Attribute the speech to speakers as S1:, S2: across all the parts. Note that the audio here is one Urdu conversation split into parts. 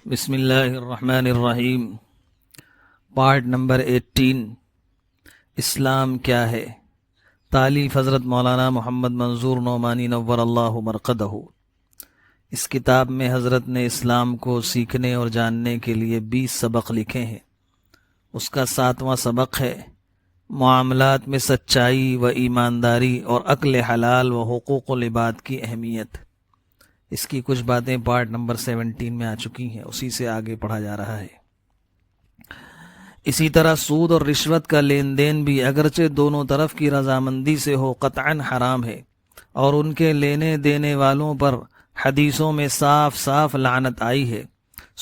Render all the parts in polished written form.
S1: بسم اللہ الرحمن الرحیم۔ پارٹ نمبر 18، اسلام کیا ہے؟ تالیف حضرت مولانا محمد منظور نعمانی نور اللہ مرقدہ۔ اس کتاب میں حضرت نے اسلام کو سیکھنے اور جاننے کے لیے 20 سبق لکھے ہیں۔ اس کا 7واں سبق ہے معاملات میں سچائی و ایمانداری اور عقل حلال و حقوق العباد کی اہمیت۔ اس کی کچھ باتیں پارٹ نمبر 17 میں آ چکی ہیں، اسی سے آگے پڑھا جا رہا ہے۔ اسی طرح سود اور رشوت کا لین دین بھی اگرچہ دونوں طرف کی رضامندی سے ہو قطعاً حرام ہے، اور ان کے لینے دینے والوں پر حدیثوں میں صاف صاف لعنت آئی ہے۔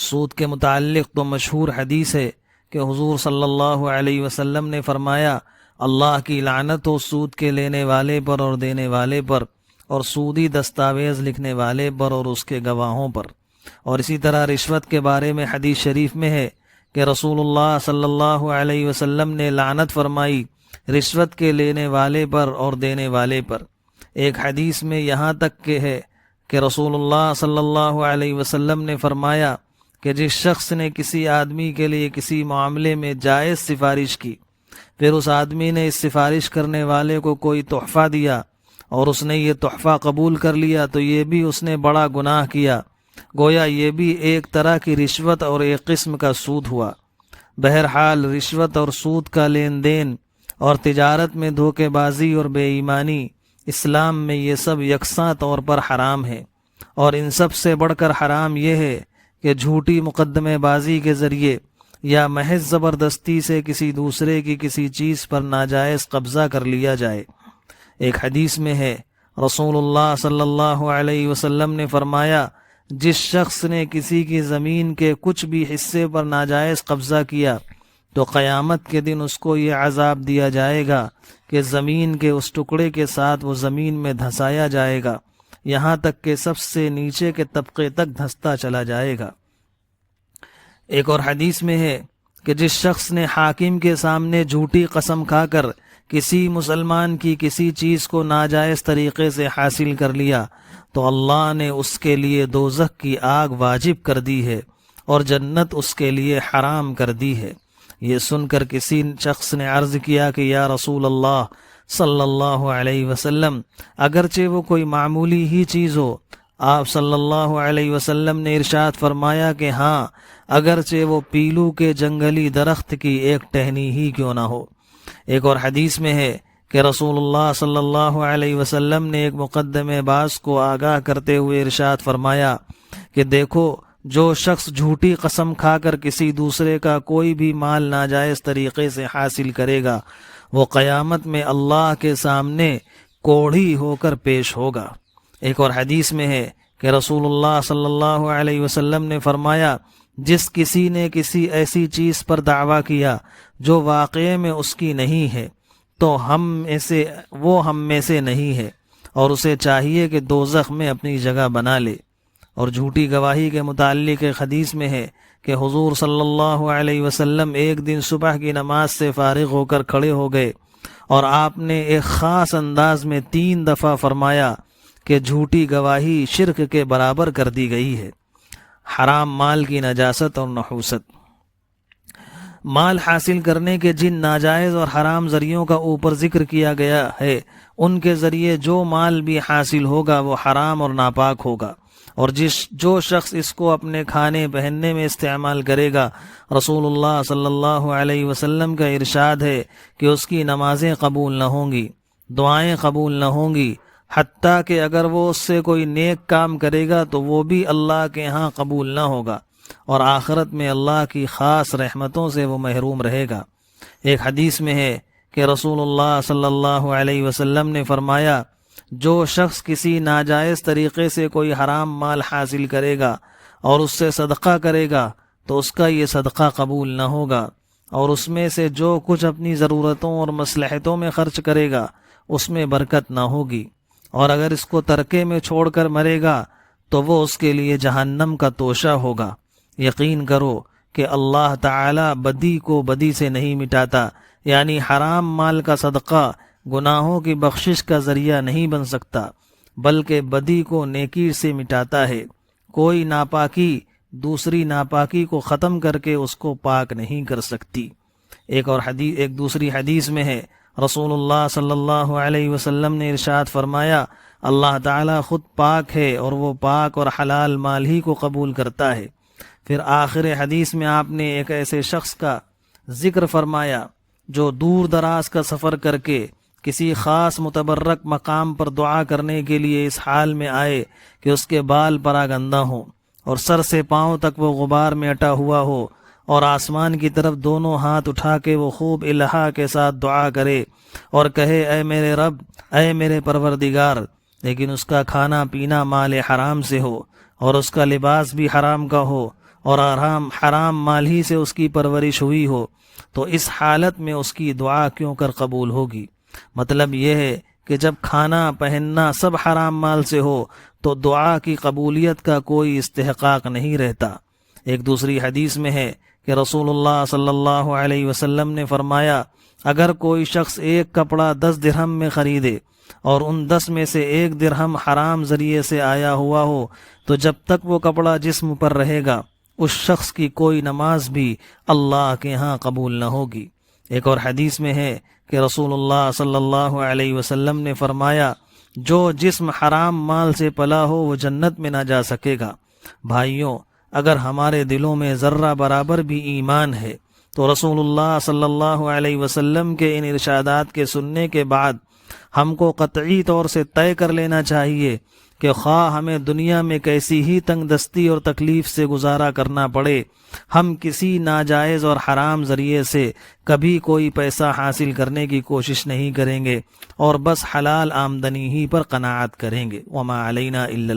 S1: سود کے متعلق تو مشہور حدیث ہے کہ حضور صلی اللہ علیہ وسلم نے فرمایا، اللہ کی لعنت ہو سود کے لینے والے پر اور دینے والے پر، اور سودی دستاویز لکھنے والے پر اور اس کے گواہوں پر۔ اور اسی طرح رشوت کے بارے میں حدیث شریف میں ہے کہ رسول اللہ صلی اللہ علیہ وسلم نے لعنت فرمائی رشوت کے لینے والے پر اور دینے والے پر۔ ایک حدیث میں یہاں تک کہ ہے کہ رسول اللہ صلی اللہ علیہ وسلم نے فرمایا کہ جس شخص نے کسی آدمی کے لیے کسی معاملے میں جائز سفارش کی، پھر اس آدمی نے اس سفارش کرنے والے کو کوئی تحفہ دیا اور اس نے یہ تحفہ قبول کر لیا، تو یہ بھی اس نے بڑا گناہ کیا، گویا یہ بھی ایک طرح کی رشوت اور ایک قسم کا سود ہوا۔ بہرحال رشوت اور سود کا لین دین اور تجارت میں دھوکے بازی اور بے ایمانی، اسلام میں یہ سب یکساں طور پر حرام ہے، اور ان سب سے بڑھ کر حرام یہ ہے کہ جھوٹی مقدمے بازی کے ذریعے یا محض زبردستی سے کسی دوسرے کی کسی چیز پر ناجائز قبضہ کر لیا جائے۔ ایک حدیث میں ہے رسول اللہ صلی اللہ علیہ وسلم نے فرمایا، جس شخص نے کسی کی زمین کے کچھ بھی حصے پر ناجائز قبضہ کیا تو قیامت کے دن اس کو یہ عذاب دیا جائے گا کہ زمین کے اس ٹکڑے کے ساتھ وہ زمین میں دھنسایا جائے گا، یہاں تک کہ سب سے نیچے کے طبقے تک دھنستا چلا جائے گا۔ ایک اور حدیث میں ہے کہ جس شخص نے حاکم کے سامنے جھوٹی قسم کھا کر کسی مسلمان کی کسی چیز کو ناجائز طریقے سے حاصل کر لیا تو اللہ نے اس کے لیے دوزخ کی آگ واجب کر دی ہے اور جنت اس کے لیے حرام کر دی ہے۔ یہ سن کر کسی شخص نے عرض کیا کہ یا رسول اللہ صلی اللہ علیہ وسلم، اگرچہ وہ کوئی معمولی ہی چیز ہو۔ آپ صلی اللہ علیہ وسلم نے ارشاد فرمایا کہ ہاں، اگرچہ وہ پیلو کے جنگلی درخت کی ایک ٹہنی ہی کیوں نہ ہو۔ ایک اور حدیث میں ہے کہ رسول اللہ صلی اللہ علیہ وسلم نے ایک مقدمے باز کو آگاہ کرتے ہوئے ارشاد فرمایا کہ دیکھو، جو شخص جھوٹی قسم کھا کر کسی دوسرے کا کوئی بھی مال ناجائز طریقے سے حاصل کرے گا، وہ قیامت میں اللہ کے سامنے کوڑھی ہو کر پیش ہوگا۔ ایک اور حدیث میں ہے کہ رسول اللہ صلی اللہ علیہ وسلم نے فرمایا، جس کسی نے کسی ایسی چیز پر دعویٰ کیا جو واقعے میں اس کی نہیں ہے تو وہ ہم میں سے نہیں ہے، اور اسے چاہیے کہ دوزخ میں اپنی جگہ بنا لے۔ اور جھوٹی گواہی کے متعلق ایک حدیث میں ہے کہ حضور صلی اللہ علیہ وسلم ایک دن صبح کی نماز سے فارغ ہو کر کھڑے ہو گئے اور آپ نے ایک خاص انداز میں 3 دفعہ فرمایا کہ جھوٹی گواہی شرک کے برابر کر دی گئی ہے۔ حرام مال کی نجاست اور نحوست۔ مال حاصل کرنے کے جن ناجائز اور حرام ذریعوں کا اوپر ذکر کیا گیا ہے، ان کے ذریعے جو مال بھی حاصل ہوگا وہ حرام اور ناپاک ہوگا، اور جو شخص اس کو اپنے کھانے پہننے میں استعمال کرے گا، رسول اللہ صلی اللہ علیہ وسلم کا ارشاد ہے کہ اس کی نمازیں قبول نہ ہوں گی، دعائیں قبول نہ ہوں گی، حتیٰ کہ اگر وہ اس سے کوئی نیک کام کرے گا تو وہ بھی اللہ کے ہاں قبول نہ ہوگا، اور آخرت میں اللہ کی خاص رحمتوں سے وہ محروم رہے گا۔ ایک حدیث میں ہے کہ رسول اللہ صلی اللہ علیہ وسلم نے فرمایا، جو شخص کسی ناجائز طریقے سے کوئی حرام مال حاصل کرے گا اور اس سے صدقہ کرے گا تو اس کا یہ صدقہ قبول نہ ہوگا، اور اس میں سے جو کچھ اپنی ضرورتوں اور مصلحتوں میں خرچ کرے گا اس میں برکت نہ ہوگی، اور اگر اس کو ترکے میں چھوڑ کر مرے گا تو وہ اس کے لیے جہنم کا توشہ ہوگا۔ یقین کرو کہ اللہ تعالی بدی کو بدی سے نہیں مٹاتا، یعنی حرام مال کا صدقہ گناہوں کی بخشش کا ذریعہ نہیں بن سکتا، بلکہ بدی کو نیکی سے مٹاتا ہے۔ کوئی ناپاکی دوسری ناپاکی کو ختم کر کے اس کو پاک نہیں کر سکتی۔ ایک دوسری حدیث میں ہے، رسول اللہ صلی اللہ علیہ وسلم نے ارشاد فرمایا، اللہ تعالیٰ خود پاک ہے اور وہ پاک اور حلال مال ہی کو قبول کرتا ہے۔ پھر آخر حدیث میں آپ نے ایک ایسے شخص کا ذکر فرمایا جو دور دراز کا سفر کر کے کسی خاص متبرک مقام پر دعا کرنے کے لیے اس حال میں آئے کہ اس کے بال پراگندہ ہوں اور سر سے پاؤں تک وہ غبار میں اٹا ہوا ہو، اور آسمان کی طرف دونوں ہاتھ اٹھا کے وہ خوب الہا کے ساتھ دعا کرے اور کہے، اے میرے رب، اے میرے پروردگار، لیکن اس کا کھانا پینا مال حرام سے ہو اور اس کا لباس بھی حرام کا ہو اور حرام مال ہی سے اس کی پرورش ہوئی ہو، تو اس حالت میں اس کی دعا کیوں کر قبول ہوگی؟ مطلب یہ ہے کہ جب کھانا پہننا سب حرام مال سے ہو تو دعا کی قبولیت کا کوئی استحقاق نہیں رہتا۔ ایک دوسری حدیث میں ہے کہ رسول اللہ صلی اللہ علیہ وسلم نے فرمایا، اگر کوئی شخص ایک کپڑا 10 درہم میں خریدے اور ان 10 میں سے 1 درہم حرام ذریعے سے آیا ہوا ہو، تو جب تک وہ کپڑا جسم پر رہے گا اس شخص کی کوئی نماز بھی اللہ کے ہاں قبول نہ ہوگی۔ ایک اور حدیث میں ہے کہ رسول اللہ صلی اللہ علیہ وسلم نے فرمایا، جو جسم حرام مال سے پلا ہو وہ جنت میں نہ جا سکے گا۔ بھائیوں، اگر ہمارے دلوں میں ذرہ برابر بھی ایمان ہے تو رسول اللہ صلی اللہ علیہ وسلم کے ان ارشادات کے سننے کے بعد ہم کو قطعی طور سے طے کر لینا چاہیے کہ خواہ ہمیں دنیا میں کیسی ہی تنگ دستی اور تکلیف سے گزارا کرنا پڑے، ہم کسی ناجائز اور حرام ذریعے سے کبھی کوئی پیسہ حاصل کرنے کی کوشش نہیں کریں گے اور بس حلال آمدنی ہی پر قناعت کریں گے۔ وما علینا الا